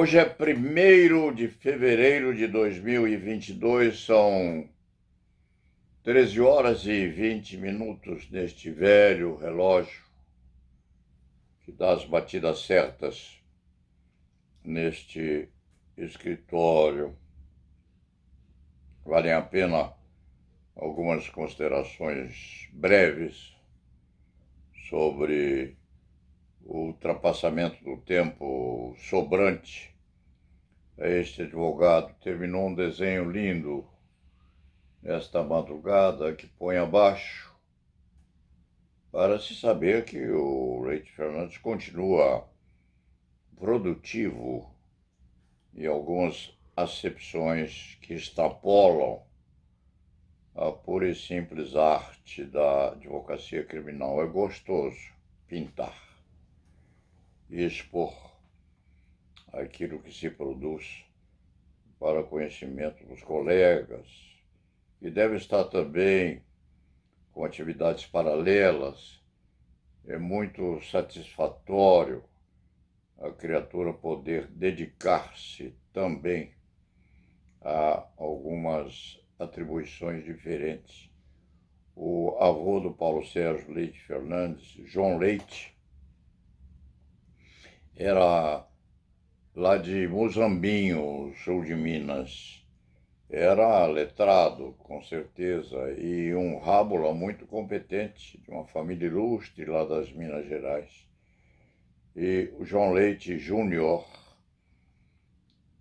Hoje é 1º de fevereiro de 2022, são 13 horas e 20 minutos neste velho relógio que dá as batidas certas neste escritório. Valem a pena algumas considerações breves sobre o ultrapassamento do tempo sobrante. Este advogado terminou um desenho lindo esta madrugada que põe abaixo para se saber que o Leite Fernandes continua produtivo em algumas acepções que extrapolam a pura e simples arte da advocacia criminal. É gostoso pintar e expor aquilo que se produz para conhecimento dos colegas, e deve estar também com atividades paralelas. É muito satisfatório a criatura poder dedicar-se também a algumas atribuições diferentes. O avô do Paulo Sérgio Leite Fernandes, João Leite, era lá de Muzambinho, sul de Minas. Era letrado, com certeza, e um rábula muito competente, de uma família ilustre lá das Minas Gerais. E o João Leite Júnior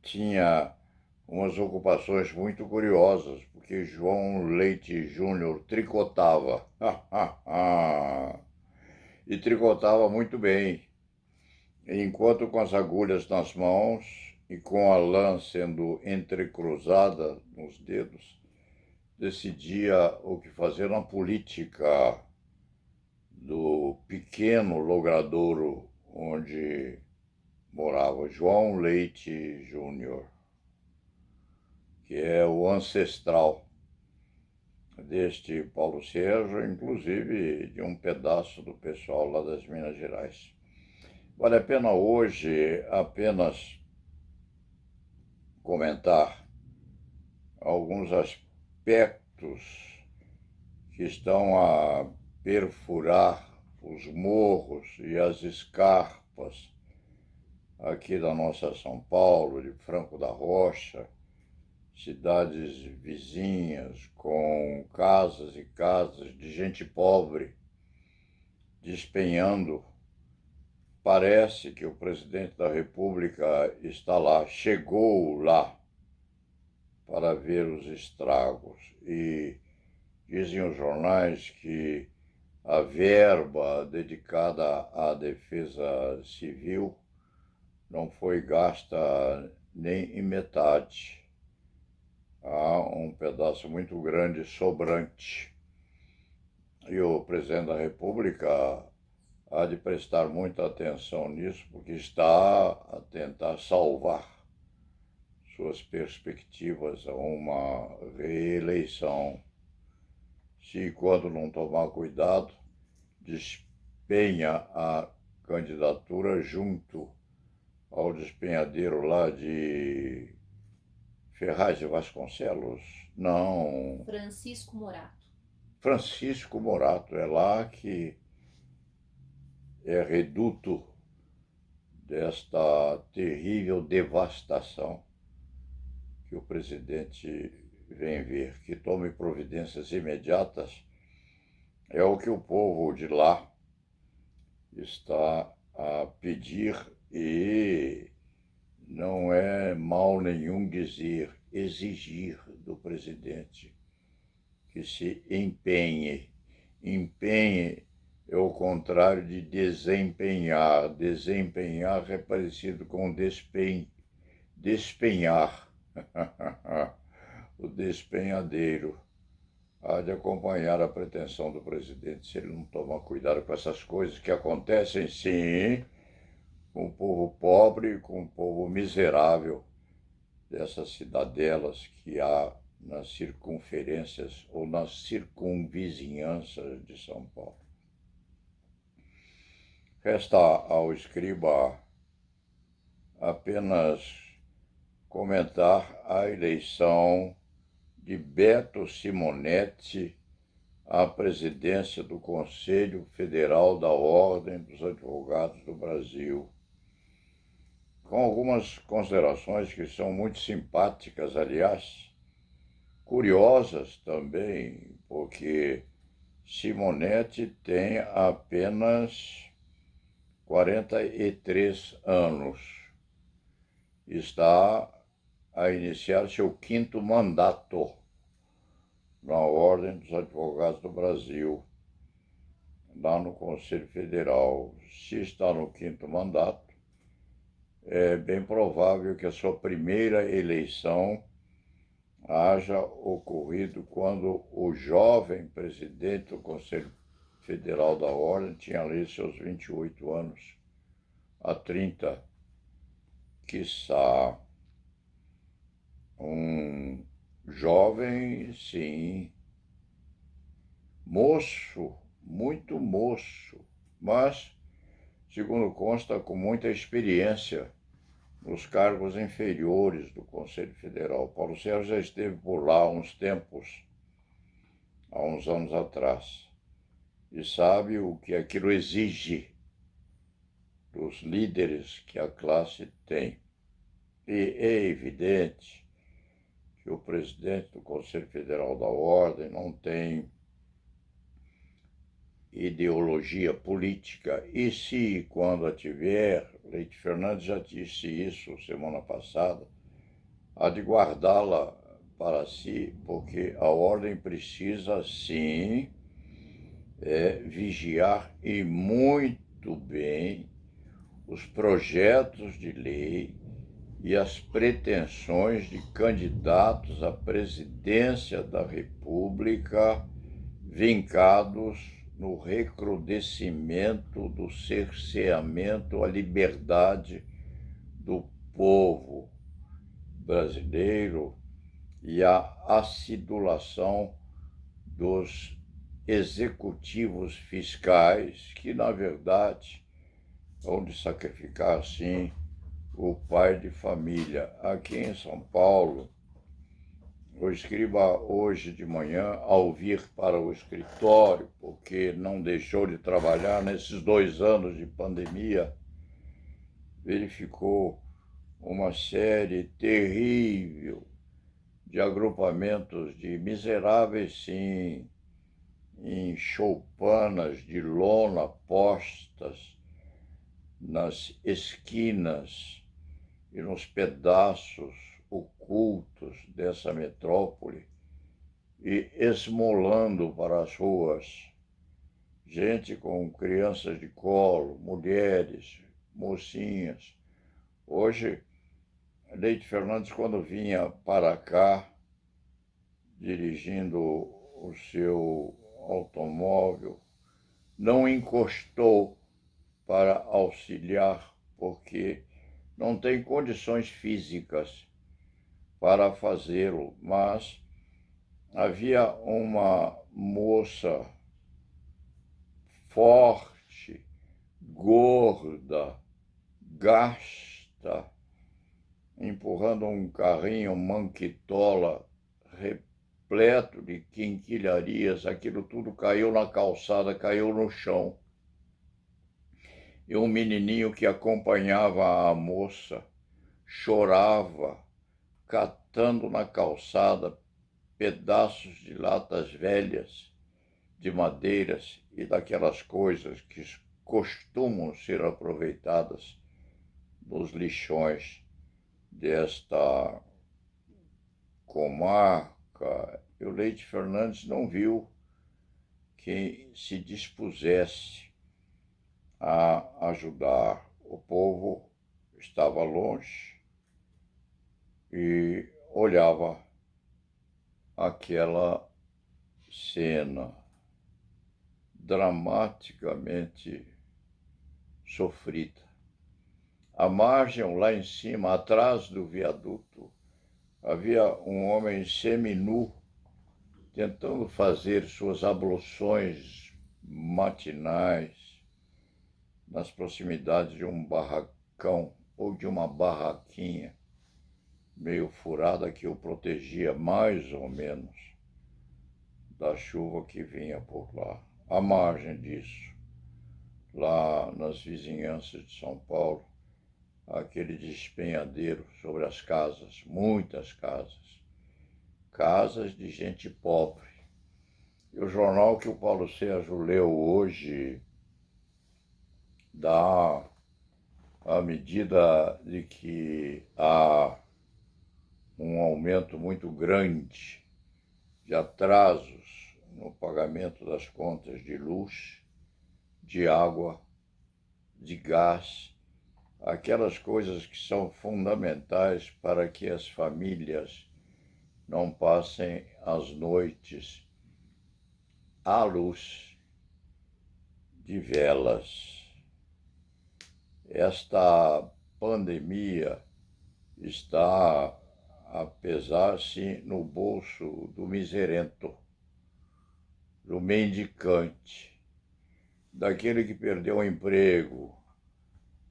tinha umas ocupações muito curiosas, porque João Leite Júnior tricotava. E tricotava muito bem. Enquanto com as agulhas nas mãos e com a lã sendo entrecruzada nos dedos, decidia o que fazer na política do pequeno logradouro onde morava João Leite Júnior, que é o ancestral deste Paulo Sérgio, inclusive de um pedaço do pessoal lá das Minas Gerais. Vale a pena hoje apenas comentar alguns aspectos que estão a perfurar os morros e as escarpas aqui da nossa São Paulo, de Franco da Rocha, cidades vizinhas com casas e casas de gente pobre despenhando. Parece que o presidente da República está lá, chegou lá para ver os estragos. E dizem os jornais que a verba dedicada à defesa civil não foi gasta nem em metade. Há um pedaço muito grande sobrante. E o presidente da República há de prestar muita atenção nisso, porque está a tentar salvar suas perspectivas a uma reeleição. Se, quando não tomar cuidado, despenha a candidatura junto ao despenhadeiro lá de Ferraz de Vasconcelos? Não. Francisco Morato. Francisco Morato, é lá que é reduto desta terrível devastação que o presidente vem ver. Que tome providências imediatas é o que o povo de lá está a pedir, e não é mal nenhum dizer, exigir do presidente que se empenhe. Empenhe é o contrário de desempenhar. Desempenhar é parecido com despenhar. O despenhadeiro há de acompanhar a pretensão do presidente, se ele não tomar cuidado com essas coisas que acontecem, sim, com o povo pobre, com o povo miserável dessas cidadelas que há nas circunferências ou nas circunvizinhanças de São Paulo. Resta ao escriba apenas comentar a eleição de Beto Simonetti à presidência do Conselho Federal da Ordem dos Advogados do Brasil, com algumas considerações que são muito simpáticas, aliás, curiosas também, porque Simonetti tem apenas 43 anos. Está a iniciar seu 5º mandato na Ordem dos Advogados do Brasil, lá no Conselho Federal. Se está no 5º mandato, é bem provável que a sua primeira eleição haja ocorrido quando o jovem presidente do Conselho Federal da Ordem tinha ali seus 28 anos, a 30, quiçá um jovem, sim, moço, muito moço, mas, segundo consta, com muita experiência nos cargos inferiores do Conselho Federal. Paulo Sérgio já esteve por lá há uns tempos, há uns anos atrás, e sabe o que aquilo exige dos líderes que a classe tem. E é evidente que o presidente do Conselho Federal da Ordem não tem ideologia política, e se quando a tiver, Leite Fernandes já disse isso semana passada, há de guardá-la para si, porque a ordem precisa, sim, vigiar e muito bem os projetos de lei e as pretensões de candidatos à presidência da República vincados no recrudescimento do cerceamento à liberdade do povo brasileiro e a acidulação dos executivos fiscais, que, na verdade, vão de sacrificar, assim, o pai de família. Aqui em São Paulo, o escriba, hoje de manhã, ao vir para o escritório, porque não deixou de trabalhar nesses 2 anos de pandemia, verificou uma série terrível de agrupamentos de miseráveis, sim, em choupanas de lona postas nas esquinas e nos pedaços ocultos dessa metrópole e esmolando para as ruas gente com crianças de colo, mulheres, mocinhas. Hoje, Leite Fernandes, quando vinha para cá, dirigindo o seu automóvel, não encostou para auxiliar, porque não tem condições físicas para fazê-lo, mas havia uma moça forte, gorda, gasta, empurrando um carrinho manquitola repleto de quinquilharias. Aquilo tudo caiu na calçada, caiu no chão. E um menininho que acompanhava a moça chorava, catando na calçada pedaços de latas velhas, de madeiras e daquelas coisas que costumam ser aproveitadas nos lixões desta comarca. E o Leite Fernandes não viu quem se dispusesse a ajudar. O povo estava longe e olhava aquela cena dramaticamente sofrida. À margem, lá em cima, atrás do viaduto, havia um homem seminu tentando fazer suas abluções matinais nas proximidades de um barracão ou de uma barraquinha meio furada que o protegia mais ou menos da chuva que vinha por lá. À margem disso, lá nas vizinhanças de São Paulo, aquele despenhadeiro sobre as casas, muitas casas, casas de gente pobre. E o jornal que o Paulo Sérgio leu hoje dá a medida de que há um aumento muito grande de atrasos no pagamento das contas de luz, de água, de gás, aquelas coisas que são fundamentais para que as famílias não passem as noites à luz de velas. Esta pandemia está a pesar, sim, no bolso do miserento, do mendicante, daquele que perdeu o emprego.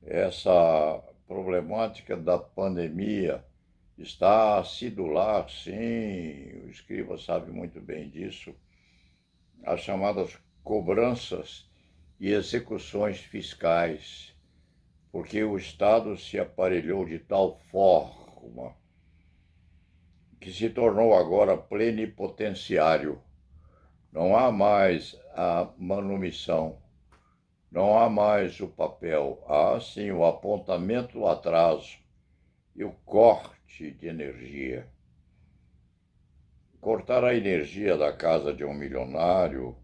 Essa problemática da pandemia está acidular, sim, o Escrivá sabe muito bem disso, as chamadas cobranças e execuções fiscais, porque o Estado se aparelhou de tal forma que se tornou agora plenipotenciário. Não há mais a manumissão, não há mais o papel, há sim o apontamento do atraso e o corte de energia. Cortar a energia da casa de um milionário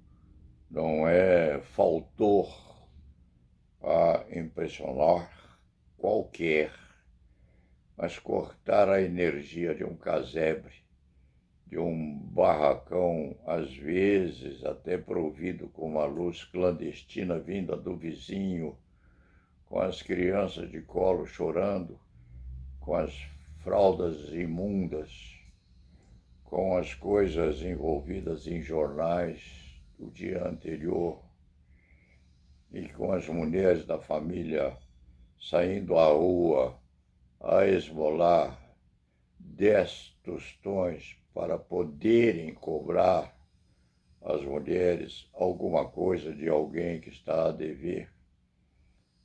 não é faltor a impressionar qualquer, mas cortar a energia de um casebre, de um barracão, às vezes até provido com uma luz clandestina vinda do vizinho, com as crianças de colo chorando, com as fraldas imundas, com as coisas envolvidas em jornais do dia anterior e com as mulheres da família saindo à rua a esmolar 10 tostões para poderem cobrar às mulheres alguma coisa de alguém que está a dever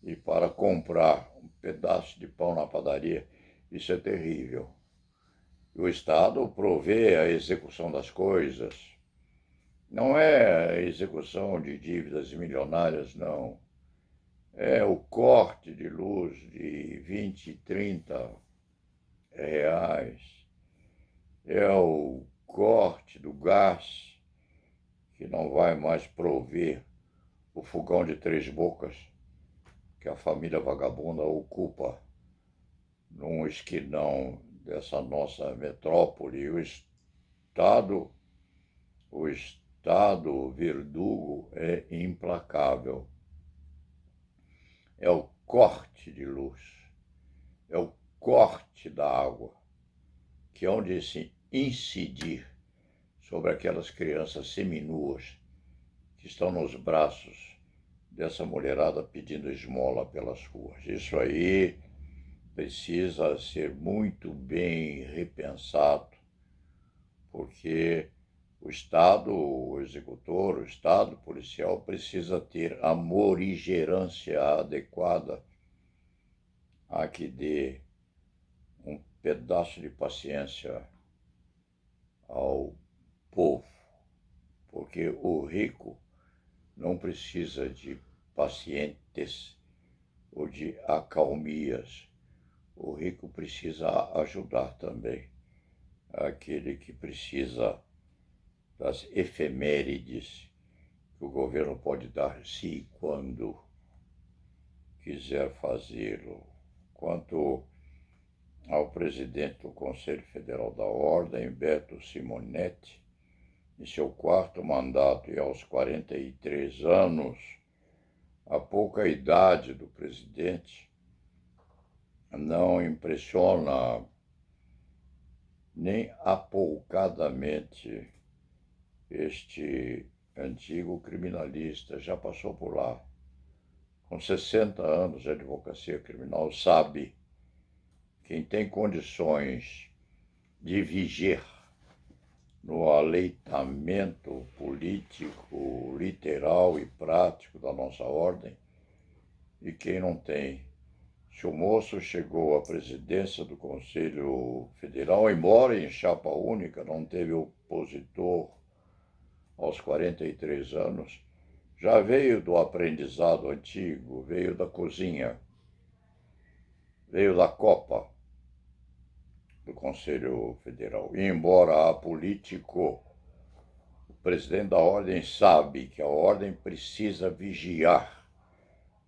e para comprar um pedaço de pão na padaria. Isso é terrível. O Estado provê a execução das coisas. Não é a execução de dívidas milionárias, não. É o corte de luz de 20, 30 reais. É o corte do gás, que não vai mais prover o fogão de 3 bocas que a família vagabunda ocupa num esquinão dessa nossa metrópole. O Estado verdugo é implacável. É o corte de luz, é o corte da água, que é onde se incidir sobre aquelas crianças seminuas que estão nos braços dessa mulherada pedindo esmola pelas ruas. Isso aí precisa ser muito bem repensado, porque o Estado, o executor, o Estado policial precisa ter a morigerância adequada a que dê um pedaço de paciência ao povo, porque o rico não precisa de pacientes ou de acalmias. O rico precisa ajudar também aquele que precisa das efemérides que o governo pode dar se e quando quiser fazê-lo. Quanto ao presidente do Conselho Federal da Ordem, Beto Simonetti, em seu 4º mandato e aos 43 anos, a pouca idade do presidente não impressiona nem apoucadamente este antigo criminalista, já passou por lá, com 60 anos de advocacia criminal, sabe quem tem condições de vigiar no aleitamento político, literal e prático da nossa ordem, e quem não tem. Se o moço chegou à presidência do Conselho Federal, embora em chapa única, não teve opositor aos 43 anos, já veio do aprendizado antigo, veio da cozinha, veio da copa do Conselho Federal. E embora apolítico, o presidente da ordem sabe que a ordem precisa vigiar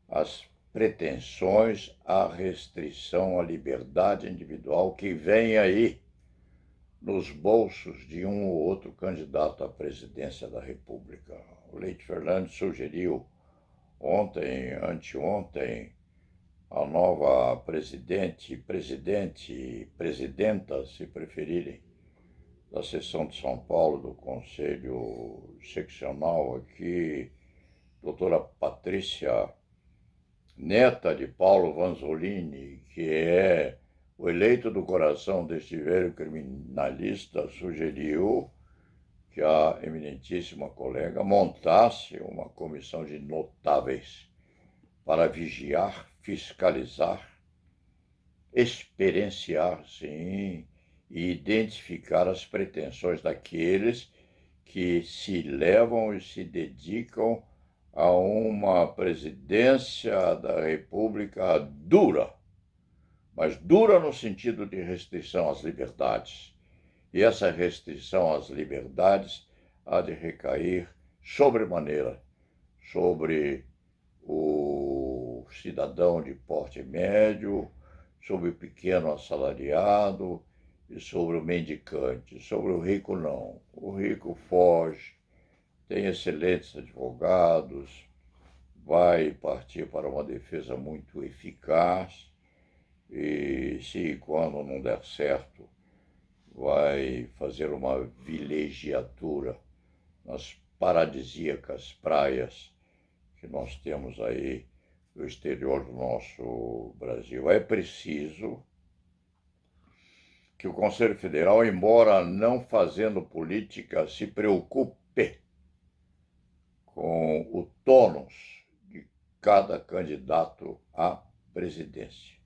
as pretensões à restrição à liberdade individual que vem aí nos bolsos de um ou outro candidato à presidência da República. O Leite Fernandes sugeriu ontem, anteontem, a nova presidenta, se preferirem, da seção de São Paulo do Conselho Seccional aqui, doutora Patrícia, neta de Paulo Vanzolini, que é o eleito do coração deste velho criminalista, sugeriu que a eminentíssima colega montasse uma comissão de notáveis para vigiar, fiscalizar, experienciar, sim, e identificar as pretensões daqueles que se levam e se dedicam a uma presidência da República dura, mas dura no sentido de restrição às liberdades. E essa restrição às liberdades há de recair sobremaneira sobre o cidadão de porte médio, sobre o pequeno assalariado e sobre o mendicante. Sobre o rico, não. O rico foge, tem excelentes advogados, vai partir para uma defesa muito eficaz e, se e quando não der certo, vai fazer uma vilegiatura nas paradisíacas praias que nós temos aí no exterior do nosso Brasil. É preciso que o Conselho Federal, embora não fazendo política, se preocupe com o tônus de cada candidato à presidência,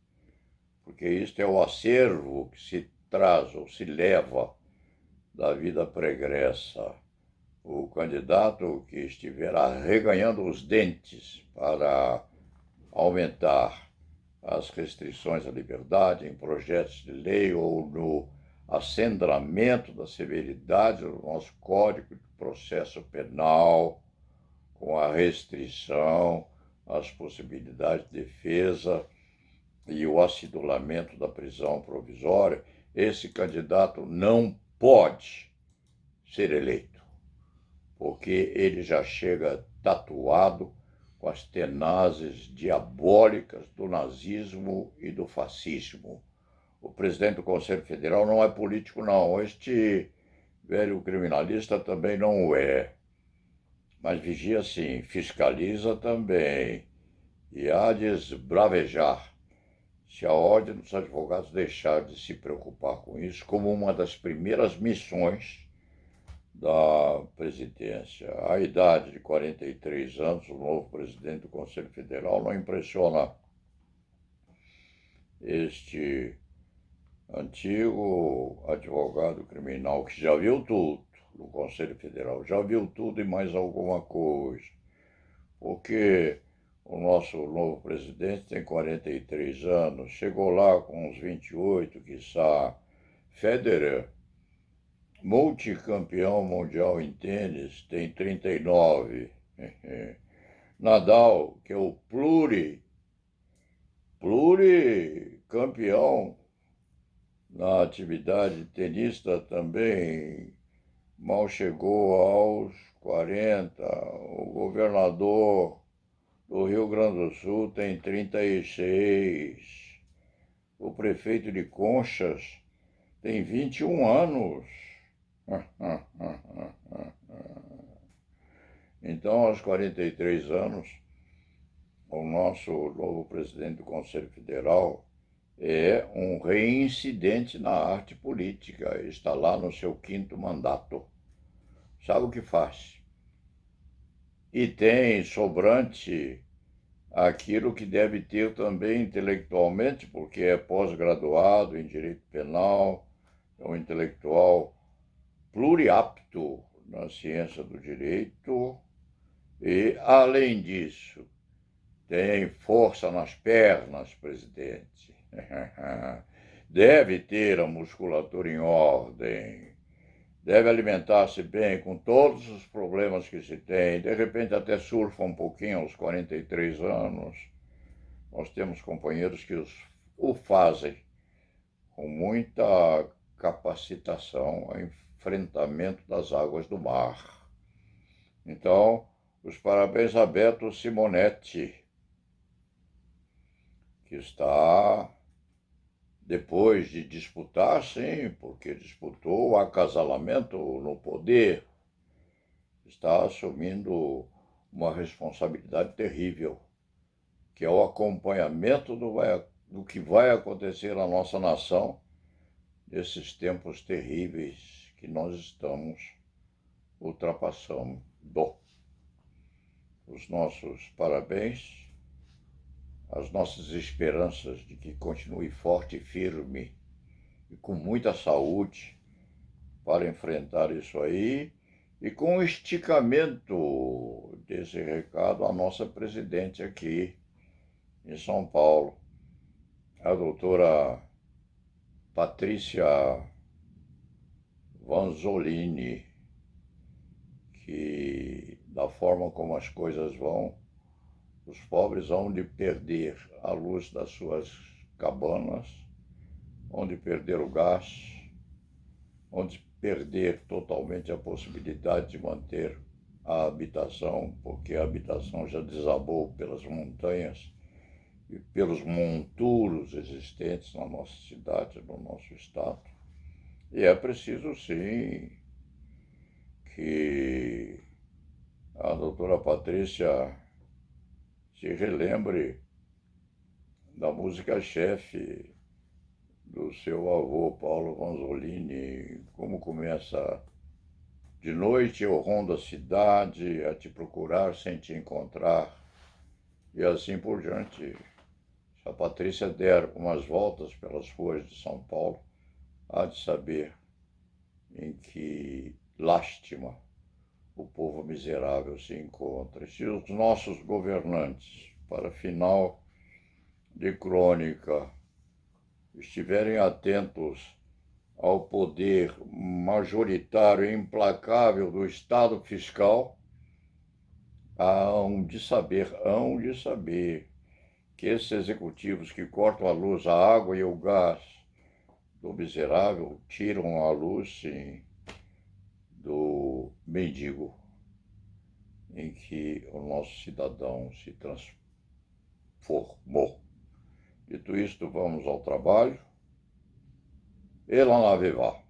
porque isto é o acervo que se traz ou se leva da vida pregressa. O candidato que estiver arreganhando os dentes para aumentar as restrições à liberdade em projetos de lei ou no acendramento da severidade do nosso Código de Processo Penal, com a restrição às possibilidades de defesa e o acidulamento da prisão provisória, esse candidato não pode ser eleito, porque ele já chega tatuado com as tenazes diabólicas do nazismo e do fascismo. O presidente do Conselho Federal não é político, não. Este velho criminalista também não o é. Mas vigia sim, fiscaliza também, e há de esbravejar se a Ordem dos Advogados deixar de se preocupar com isso como uma das primeiras missões da presidência. A idade de 43 anos, o novo presidente do Conselho Federal, não impressiona este antigo advogado criminal que já viu tudo no Conselho Federal, já viu tudo e mais alguma coisa, porque o nosso novo presidente tem 43 anos, chegou lá com uns 28, quiçá. Federer, multicampeão mundial em tênis, tem 39. Nadal, que é o pluricampeão na atividade tenista também, mal chegou aos 40. O governador do Rio Grande do Sul tem 36. O prefeito de Conchas tem 21 anos. Então, aos 43 anos, o nosso novo presidente do Conselho Federal, é um reincidente na arte política, está lá no seu 5º mandato. Sabe o que faz? E tem sobrante aquilo que deve ter também intelectualmente, porque é pós-graduado em direito penal, é um intelectual pluriapto na ciência do direito e, além disso, tem força nas pernas, presidente. Deve ter a musculatura em ordem, deve alimentar-se bem com todos os problemas que se tem, de repente até surfa um pouquinho aos 43 anos. Nós temos companheiros que o fazem com muita capacitação ao enfrentamento das águas do mar. Então, os parabéns a Beto Simonetti, que está, depois de disputar, sim, porque disputou o acasalamento no poder, está assumindo uma responsabilidade terrível, que é o acompanhamento do que vai acontecer na nossa nação nesses tempos terríveis que nós estamos ultrapassando. Os nossos parabéns, as nossas esperanças de que continue forte e firme e com muita saúde para enfrentar isso aí, e com o esticamento desse recado à nossa presidente aqui em São Paulo, a doutora Patrícia Vanzolini, que, da forma como as coisas vão, os pobres vão de perder a luz das suas cabanas, vão de perder o gás, vão de perder totalmente a possibilidade de manter a habitação, porque a habitação já desabou pelas montanhas e pelos monturos existentes na nossa cidade, no nosso estado. E é preciso, sim, que a doutora Patrícia se relembre da música-chefe do seu avô, Paulo Vanzolini, como começa: de noite eu rondo a cidade a te procurar sem te encontrar, e assim por diante. Se a Patrícia der umas voltas pelas ruas de São Paulo, há de saber em que lástima o povo miserável se encontra. Se os nossos governantes, para final de crônica, estiverem atentos ao poder majoritário e implacável do Estado fiscal, hão de saber que esses executivos que cortam a luz, a água e o gás do miserável tiram a luz, sim, do mendigo, em que o nosso cidadão se transformou. Dito isto, vamos ao trabalho. E lá na viva.